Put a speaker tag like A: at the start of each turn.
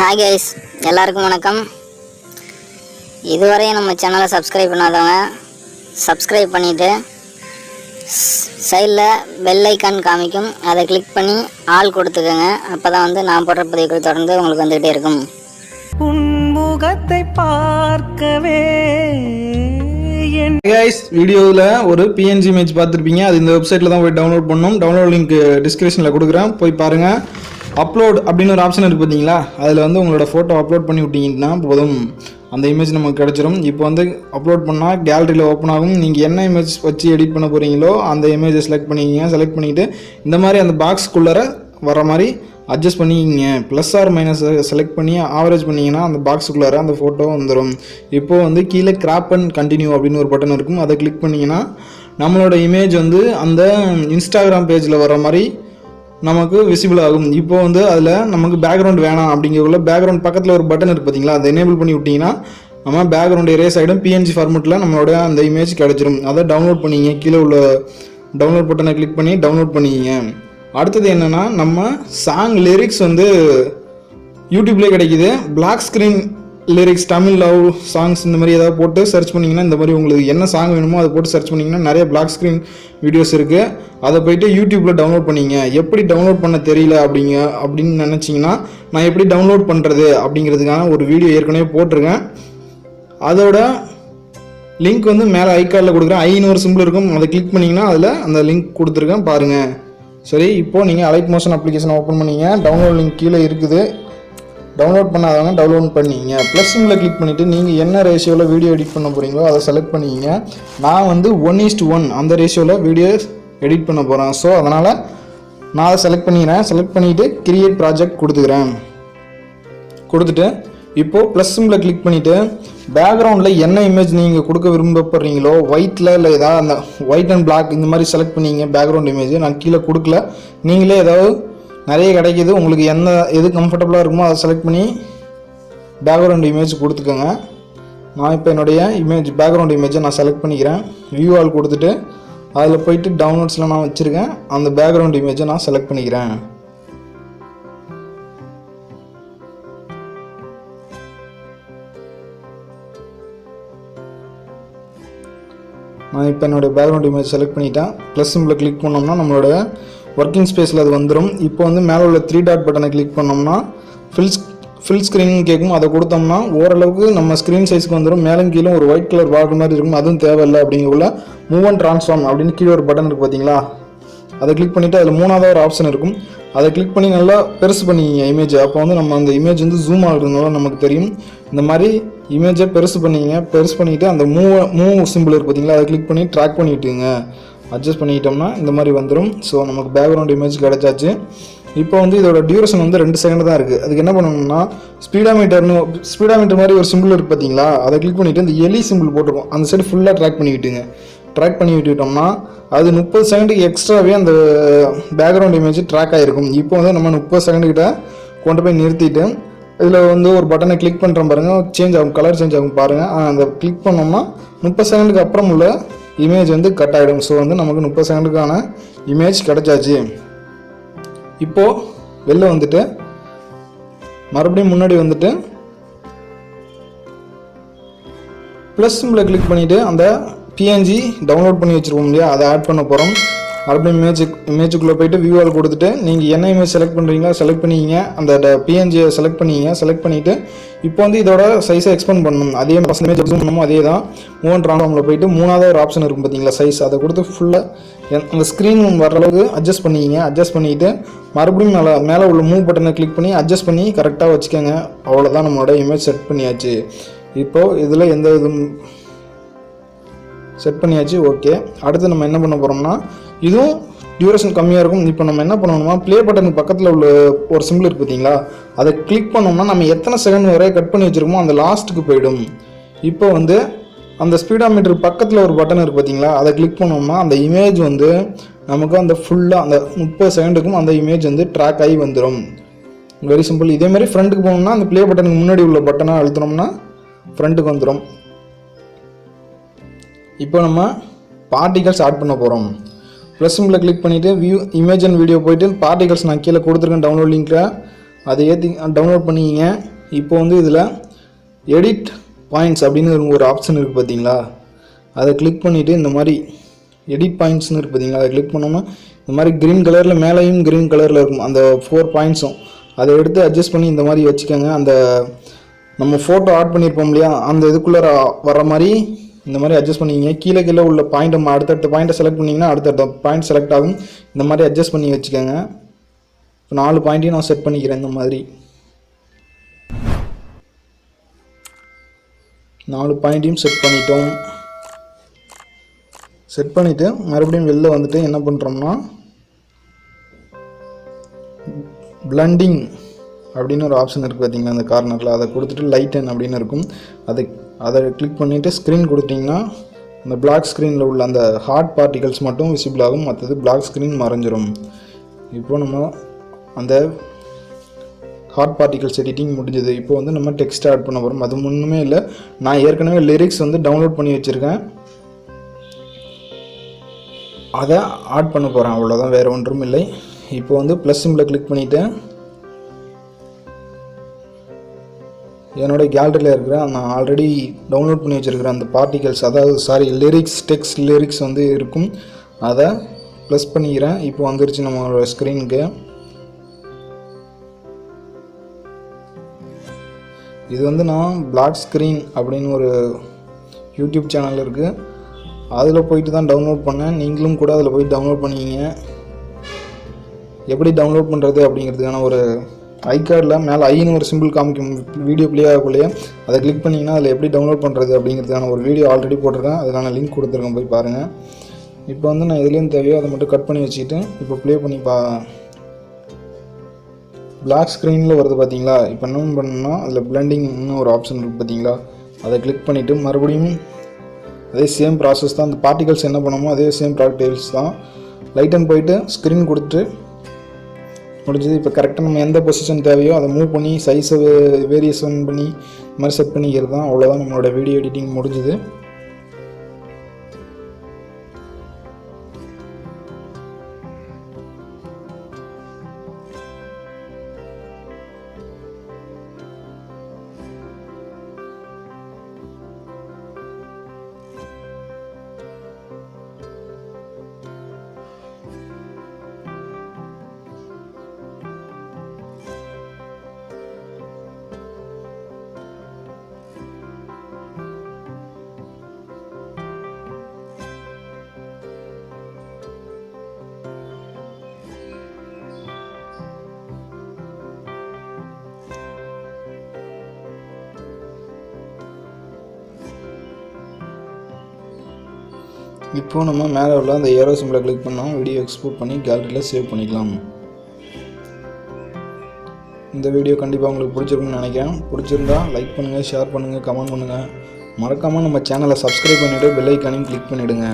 A: Hi guys, எல்லாருக்கும் வணக்கம். இதுவரை நம்ம சேனலை சப்ஸ்கிரைப் பண்ணாதவங்க சப்ஸ்கிரைப் பண்ணிட்டு சைடுல பெல் ஐகான் காமிக்கும் அதை கிளிக் பண்ணி ஆல் கொடுத்துக்கங்க. அப்பதான் வந்து நான் போடுற பதிவுகள் தொடர்ந்து உங்களுக்கு வந்துட்டே இருக்கும்.
B: உன்முகத்தை பார்க்கவே
C: guys வீடியோல ஒரு PNG இமேஜ் பார்த்திருப்பீங்க. அது இந்த வெப்சைட்ல தான் போய் டவுன்லோட் பண்ணனும். டவுன்லோட் லிங்க் டிஸ்கிரிப்ஷன்ல கொடுக்குறேன், போய் பாருங்க. அப்லோட் அப்படின ஒரு ஆப்ஷன் இருக்கு பாத்தீங்களா, அதுல வந்து உங்களோட போட்டோ அப்லோட் பண்ணி விட்டீங்கன்னா போதும், அந்த இமேஜ் நமக்கு கிடைச்சிரும். இப்போ வந்து அப்லோட் பண்ணா கேலரியில ஓபன் ஆகும். நீங்க என்ன இமேஜ் வச்சு எடிட் பண்ண போறீங்களோ அந்த இமேஜை செலக்ட் பண்ணிக்கங்க. செலக்ட் பண்ணிட்டு இந்த மாதிரி அந்த பாக்ஸ்க்குள்ளர வர மாதிரி அட்ஜஸ்ட் பண்ணிக்கிங்க. ப்ளஸ் ஆர் மைனஸ் செலக்ட் பண்ணி ஆவரேஜ் பண்ணிங்கன்னா அந்த பாக்ஸுக்குள்ளார அந்த ஃபோட்டோ வந்துடும். இப்போது வந்து கீழே கிராப் அண்ட் கண்டினியூ அப்படின்னு ஒரு பட்டன் இருக்கும், அதை கிளிக் பண்ணிங்கன்னா நம்மளோட இமேஜ் வந்து அந்த இன்ஸ்டாகிராம் பேஜில் வர மாதிரி நமக்கு விசிபிள் ஆகும். இப்போ வந்து அதில் நமக்கு பேக்ரவுண்ட் வேணாம் அப்படிங்கிறதுல பேக்ரவுண்ட் பக்கத்தில் ஒரு பட்டன் இருக்குது பார்த்தீங்களா, அதை எனேபிள் பண்ணி விட்டிங்கன்னா நம்ம பேக்ரவுண்ட் எரேஸ் ஆகிடும். PNG ஃபார்மெட்டில் நம்மளோட அந்த இமேஜ் கிடச்சிரும். அதை டவுன்லோட் பண்ணிங்க. கீழே உள்ள டவுன்லோட் பட்டனை கிளிக் பண்ணி டவுன்லோட் பண்ணிக்கிங்க. அடுத்தது என்னென்னா, நம்ம சாங் லிரிக்ஸ் வந்து யூடியூப்லேயே கிடைக்கிது. Black screen lyrics Tamil love songs இந்த மாதிரி ஏதாவது போட்டு சர்ச் பண்ணிங்கன்னா, இந்த மாதிரி உங்களுக்கு என்ன சாங் வேணுமோ அதை போட்டு சர்ச் பண்ணிங்கன்னா நிறைய பிளாக் ஸ்க்ரீன் வீடியோஸ் இருக்குது. அதை போய்ட்டு யூடியூப்பில் டவுன்லோட் பண்ணிங்க. எப்படி டவுன்லோட் பண்ண தெரியல அப்படின்னு நினச்சிங்கன்னா, நான் எப்படி டவுன்லோட் பண்ணுறது அப்படிங்கிறதுக்கான ஒரு வீடியோ ஏற்கனவே போட்டிருக்கேன். அதோட லிங்க் வந்து மேலே ஐகார்டில் கொடுக்குறேன். ஐன்னு ஒரு சிம்பிள் இருக்கும், அதை கிளிக் பண்ணிங்கன்னா அதில் அந்த லிங்க் கொடுத்துருக்கேன், பாருங்கள். சரி, இப்போது நீங்கள் Alightmotion அப்ளிகேஷனை ஓப்பன் பண்ணிங்க. டவுன்லோட் லிங்க் கீழே இருக்குது, டவுன்லோட் பண்ணாதவங்க டவுன்லோட் பண்ணிங்க. ப்ளஸ் சிம்பிளை கிளிக் பண்ணிவிட்டு நீங்கள் என்ன ரேஷியோவில் வீடியோ எடிட் பண்ண போகிறீங்களோ அதை செலக்ட் பண்ணிக்கிங்க. நான் வந்து 1:1 அந்த ரேஷியோவில் வீடியோ எடிட் பண்ண போகிறேன். ஸோ அதனால் நான் அதை செலக்ட் பண்ணிக்கிறேன். செலக்ட் பண்ணிவிட்டு கிரியேட் ப்ராஜெக்ட் கொடுத்துக்கிறேன். கொடுத்துட்டு இப்போது ப்ளஸ் சிம்பிளை கிளிக் பண்ணிவிட்டு பேக்ரவுண்டில் என்ன இமேஜ் நீங்கள் கொடுக்க விரும்பப்படுறீங்களோ, ஒயிட்டில் இல்லை ஏதாவது அந்த ஒயிட் அண்ட் பிளாக் இந்த மாதிரி செலக்ட் பண்ணிங்க பேக்ரவுண்ட் இமேஜ். நான் கீழே கொடுக்கல, நீங்களே ஏதாவது நிறைய கிடைக்கிது, உங்களுக்கு எது கம்ஃபர்டபுளாக இருக்குமோ அதை செலக்ட் பண்ணி பேக்ரவுண்ட் இமேஜ் கொடுத்துக்கோங்க. நான் இப்போ என்னுடைய பேக்ரவுண்ட் இமேஜை நான் செலக்ட் பண்ணிக்கிறேன். வியூ ஆல் கொடுத்துட்டு அதில் போயிட்டு டவுன்லோட்ஸில் நான் வச்சுருக்கேன், அந்த பேக்ரவுண்ட் இமேஜை நான் செலக்ட் பண்ணிக்கிறேன். நான் இப்போ என்னுடைய பேக்ரவுண்ட் இமேஜ் செலக்ட் பண்ணிட்டேன். ப்ளஸ் சிம்பிளை கிளிக் பண்ணோம்னா நம்மளோட ஒர்க்கிங் ஸ்பேஸில் அது வந்துடும். இப்போ வந்து மேலே உள்ள 3 டாட் பட்டனை கிளிக் பண்ணோம்னா ஃபில் ஸ்க்ரீன் கேட்கும். அதை கொடுத்தோம்னா ஓரளவுக்கு நம்ம ஸ்க்ரீன் சைஸ்க்கு வந்துடும். மேலும் கீழே ஒரு ஒயிட் கலர் பார்டர் மாதிரி இருக்கும், அதுவும் தேவையில்லை. அப்படிங்கக்குள்ள மூவ் அண்ட் ட்ரான்ஸ்ஃபார்ம் அப்படின்னு கீழே ஒரு பட்டன் இருக்குது பார்த்தீங்களா, அதை கிளிக் பண்ணிவிட்டு அதில் 3வது ஒரு ஆப்ஷன் இருக்கும், அதை கிளிக் பண்ணி நல்லா பெருசு பண்ணிக்கிங்க இமேஜ். அப்போ வந்து நம்ம அந்த இமேஜ் வந்து ஜூம் ஆகுறதுனால நமக்கு தெரியும். இந்த மாதிரி இமேஜை பெருசு பண்ணிக்கிங்க. பெருசு பண்ணிவிட்டு அந்த மூவ் சிம்பிள் இருக்குது பார்த்தீங்களா, அதை கிளிக் பண்ணி ட்ராக் பண்ணிவிட்டுங்க. அட்ஜஸ்ட் பண்ணிக்கிட்டோம்னா இந்த மாதிரி வந்துடும். ஸோ நமக்கு பேக்ரவுண்ட் இமேஜ் கிடச்சாச்சு. இப்போ வந்து இதோட டியூரேஷன் வந்து 2 செகண்ட் தான் இருக்குது. அதுக்கு என்ன பண்ணணும்னா, ஸ்பீடாமீட்டர் மாதிரி ஒரு சிம்பிள் இருக்குது பார்த்தீங்களா, அதை கிளிக் பண்ணிவிட்டு இந்த எலி சிம்பிள் போட்டிருக்கோம் அந்த சைடு ஃபுல்லாக ட்ராக் பண்ணி விட்டுங்க. ட்ராக் பண்ணி விட்டுட்டோம்னா அது 30 செகண்டுக்கு எக்ஸ்ட்ராவே அந்த பேக்ரவுண்ட் இமேஜ் ட்ராக் ஆகிருக்கும். இப்போ வந்து நம்ம 30 செகண்டுக்கிட்ட கொண்டு போய் நிறுத்திட்டு இதில் வந்து ஒரு பட்டனை கிளிக் பண்ணுறோம் பாருங்கள், சேஞ்ச் ஆகும், கலர் சேஞ்ச் ஆகும் பாருங்கள். அந்த கிளிக் பண்ணோம்னா 30 செகண்டுக்கு அப்புறம் உள்ள இமேஜ் வந்து கட் ஆகிடும். ஸோ வந்து நமக்கு 30 செகண்டுக்கான இமேஜ் கிடச்சாச்சு. இப்போது வெளில வந்துட்டு மறுபடியும் முன்னாடி வந்துட்டு ப்ளஸ் சிம்பிளை கிளிக் பண்ணிவிட்டு அந்த PNG டவுன்லோட் பண்ணி வச்சுருக்கோம் இல்லையா, அதை ஆட் பண்ண போகிறோம். மறுபடியும் இமேஜுக்குள்ளே போய்ட்டு வியூவால் கொடுத்துட்டு நீங்கள் என்ன இமேஜ் செலக்ட் பண்ணுறீங்களோ செலக்ட் பண்ணிக்கிங்க. அந்த PNGயை செலக்ட் பண்ணிக்கிங்க. செலக்ட் பண்ணிவிட்டு இப்போ வந்து இதோட சைஸை எக்ஸ்பெண்ட் பண்ணணும். அதே இமேஜ் ஜூம் பண்ணணுமோ அதே தான். மூவ் அண்ட் ட்ரான்ஸ்ஃபார்மில் போய்ட்டு 3வது ஒரு ஆப்ஷன் இருக்கும் பார்த்தீங்களா, சைஸ், அதை கொடுத்து ஃபுல்லாக அந்த ஸ்க்ரீன் வர அளவுக்கு அட்ஜஸ்ட் பண்ணிக்கிங்க. அட்ஜஸ்ட் பண்ணிக்கிட்டு மறுபடியும் மேலே உள்ள மூவ் பட்டனை கிளிக் பண்ணி அட்ஜஸ்ட் பண்ணி கரெக்டாக வச்சுக்கோங்க. அவ்வளோதான், நம்மளோட இமேஜ் செட் பண்ணியாச்சு. இப்போது இதில் எந்த இதுவும் செட் பண்ணியாச்சு. ஓகே, அடுத்து நம்ம என்ன பண்ண போகிறோம்னா, இதுவும் டியூரேஷன் கம்மியாக இருக்கும். இப்போ நம்ம என்ன பண்ணணும்னா, ப்ளே பட்டனுக்கு பக்கத்தில் உள்ள ஒரு சிம்பிள் இருக்குது பார்த்தீங்களா, அதை கிளிக் பண்ணோம்னா நம்ம எத்தனை செகண்ட் வரை கட் பண்ணி வச்சுருக்கோமோ அந்த லாஸ்ட்டுக்கு போயிடும். இப்போ வந்து அந்த ஸ்பீடாமீட்டர் பக்கத்தில் ஒரு பட்டன் இருக்குது பார்த்தீங்களா, அதை கிளிக் பண்ணோம்னா அந்த இமேஜ் வந்து நமக்கு அந்த ஃபுல்லாக அந்த 30 செகண்டுக்கும் அந்த இமேஜ் வந்து ட்ராக் ஆகி வந்துடும். Very simple. இதேமாதிரி ஃப்ரண்ட்டுக்கு போகணும்னா அந்த ப்ளே பட்டனுக்கு முன்னாடி உள்ள பட்டனை அழுத்தினோம்னா ஃப்ரண்ட்டுக்கு வந்துடும். இப்போ நம்ம பார்ட்டிகல்ஸ் ஆட் பண்ண போகிறோம். ப்ளஸ் சிம்பிளை கிளிக் பண்ணிவிட்டு வியூ இமேஜ் அண்ட் வீடியோ போய்ட்டு பார்ட்டிகல்ஸ் நான் கீழே கொடுத்துருக்கேன் டவுன்லோட் லிங்க்கில், அதை ஏற்றி டவுன்லோட் பண்ணிக்கிங்க. இப்போ வந்து இதில் எடிட் பாயிண்ட்ஸ் அப்படின்னு ஒரு ஆப்ஷன் இருக்குது பார்த்தீங்களா, அதை கிளிக் பண்ணிவிட்டு இந்த மாதிரி எடிட் பாயிண்ட்ஸ்னு இருக்குது பார்த்தீங்களா, அதை கிளிக் பண்ணோம்னா இந்த மாதிரி க்ரீன் கலரில் மேலேயும் க்ரீன் கலரில் இருக்கும் அந்த 4 பாயிண்ட்ஸும். அதை எடுத்து அட்ஜஸ்ட் பண்ணி இந்த மாதிரி வச்சுக்கோங்க. அந்த நம்ம ஃபோட்டோ ஆட் பண்ணியிருப்போம் இல்லையா, அந்த இதுக்குள்ளே வர மாதிரி இந்த மாதிரி அட்ஜஸ்ட் பண்ணிக்கிங்க. கீழே கீழே உள்ள பாயிண்ட் நம்ம அடுத்தடுத்த பாயிண்ட்டை செலக்ட் பண்ணிங்கன்னா அடுத்தடுத்த பாயிண்ட் செலக்ட் ஆகும். இந்த மாதிரி அட்ஜஸ்ட் பண்ணி வச்சுக்கோங்க. இப்போ 4 பாயிண்ட்டையும் நான் செட் பண்ணிக்கிறேன். இந்த மாதிரி 4 பாயிண்ட்டையும் செட் பண்ணிட்டோம். செட் பண்ணிவிட்டு மறுபடியும் வெளில வந்துட்டு என்ன பண்ணுறோம்னா பிளண்டிங் அப்படின்னு ஒரு ஆப்ஷன் இருக்குது பார்த்தீங்கன்னா அந்த கார்னரில், அதை கொடுத்துட்டு லைட்டன் அப்படின்னு இருக்கும். அதை கிளிக் பண்ணிவிட்டு ஸ்க்ரீன் கொடுத்தீங்கன்னா அந்த பிளாக் ஸ்க்ரீனில் உள்ள அந்த ஹார்ட் பார்ட்டிகல்ஸ் மட்டும் விசிபிள் ஆகும், மற்றது பிளாக் ஸ்க்ரீன் மறைஞ்சிரும். இப்போது நம்ம அந்த ஹார்ட் பார்ட்டிகல்ஸ் எடிட்டிங் முடிஞ்சது. இப்போ வந்து நம்ம டெக்ஸ்ட் ஆட் பண்ண போகிறோம். அது ஒன்றுமே இல்லை, நான் ஏற்கனவே லிரிக்ஸ் வந்து டவுன்லோட் பண்ணி வச்சுருக்கேன், அதை ஆட் பண்ண போகிறேன். அவ்வளோதான், வேறு ஒன்றும் இல்லை. இப்போ வந்து ப்ளஸ் சிம்பிளை கிளிக் பண்ணிவிட்டு என்னோடய கேலரியில் இருக்கிற நான் ஆல்ரெடி டவுன்லோட் பண்ணி வச்சுருக்கிறேன் அந்த பார்ட்டிகல்ஸ், அதாவது லிரிக்ஸ், டெக்ஸ்ட் லிரிக்ஸ் வந்து இருக்கும், அதை ப்ளஸ் பண்ணிக்கிறேன். இப்போ வந்துருச்சு நம்மளோட ஸ்க்ரீனுக்கு. இது வந்து நான் பிளாக் ஸ்க்ரீன் அப்படின்னு ஒரு யூடியூப் சேனல் இருக்குது, அதில் போயிட்டு தான் டவுன்லோட் பண்ணேன். நீங்களும் கூட அதில் போய் டவுன்லோட் பண்ணிக்கிங்க. எப்படி டவுன்லோட் பண்ணுறது அப்படிங்கிறதுக்கான ஒரு ஐகார்டில் மேலே ஐன்னு ஒரு சிம்பிள் காமிக்கும் வீடியோ ப்ளே ஆகக்குள்ளேயே, அதை கிளிக் பண்ணிங்கன்னா அதில் எப்படி டவுன்லோட் பண்ணுறது அப்படிங்கிறதுக்கான ஒரு வீடியோ ஆல்ரெடி போட்டிருக்கேன், அதுக்கான லிங்க் கொடுத்துருக்கேன், போய் பாருங்கள். இப்போ வந்து நான் எதுலேயும் தேவையோ அதை மட்டும் கட் பண்ணி வச்சுக்கிட்டு இப்போ ப்ளே பண்ணி பிளாக் ஸ்க்ரீனில் வருது பார்த்தீங்களா. இப்போ என்ன பண்ணணும்னா அதில் பிளண்டிங்னு ஒரு ஆப்ஷன் இருக்குது பார்த்தீங்களா, அதை கிளிக் பண்ணிவிட்டு மறுபடியும் அதே சேம் ப்ராசஸ் தான். அந்த பார்ட்டிகல்ஸ் என்ன பண்ணணுமோ அதே சேம் பார்ட்டிகல்ஸ் தான். லைட்டன் போயிட்டு ஸ்க்ரீன் கொடுத்துட்டு முடிஞ்சது. இப்போ கரெக்டாக நம்ம எந்த பொசிஷன் தேவையோ அதை மூவ் பண்ணி சைஸை வேரியேஷன் பண்ணி இந்த மாதிரி செட் பண்ணிக்கிறது தான். அவ்வளோதான், நம்மளோட வீடியோ எடிட்டிங் முடிஞ்சுது. இப்போ நம்ம மேலே உள்ள அந்த ஏரோ சிம்பிளை கிளிக் பண்ணோம், வீடியோ எக்ஸ்போர்ட் பண்ணி கேலரியில் சேவ் பண்ணிக்கலாம். இந்த வீடியோ கண்டிப்பாக உங்களுக்கு பிடிச்சிருக்குன்னு நினைக்கிறேன். பிடிச்சிருந்தா லைக் பண்ணுங்கள், ஷேர் பண்ணுங்கள், கமெண்ட் பண்ணுங்கள். மறக்காமல் நம்ம சேனலை சப்ஸ்கிரைப் பண்ணிவிட்டு பெல் ஐக்கானையும் கிளிக் பண்ணிவிடுங்க.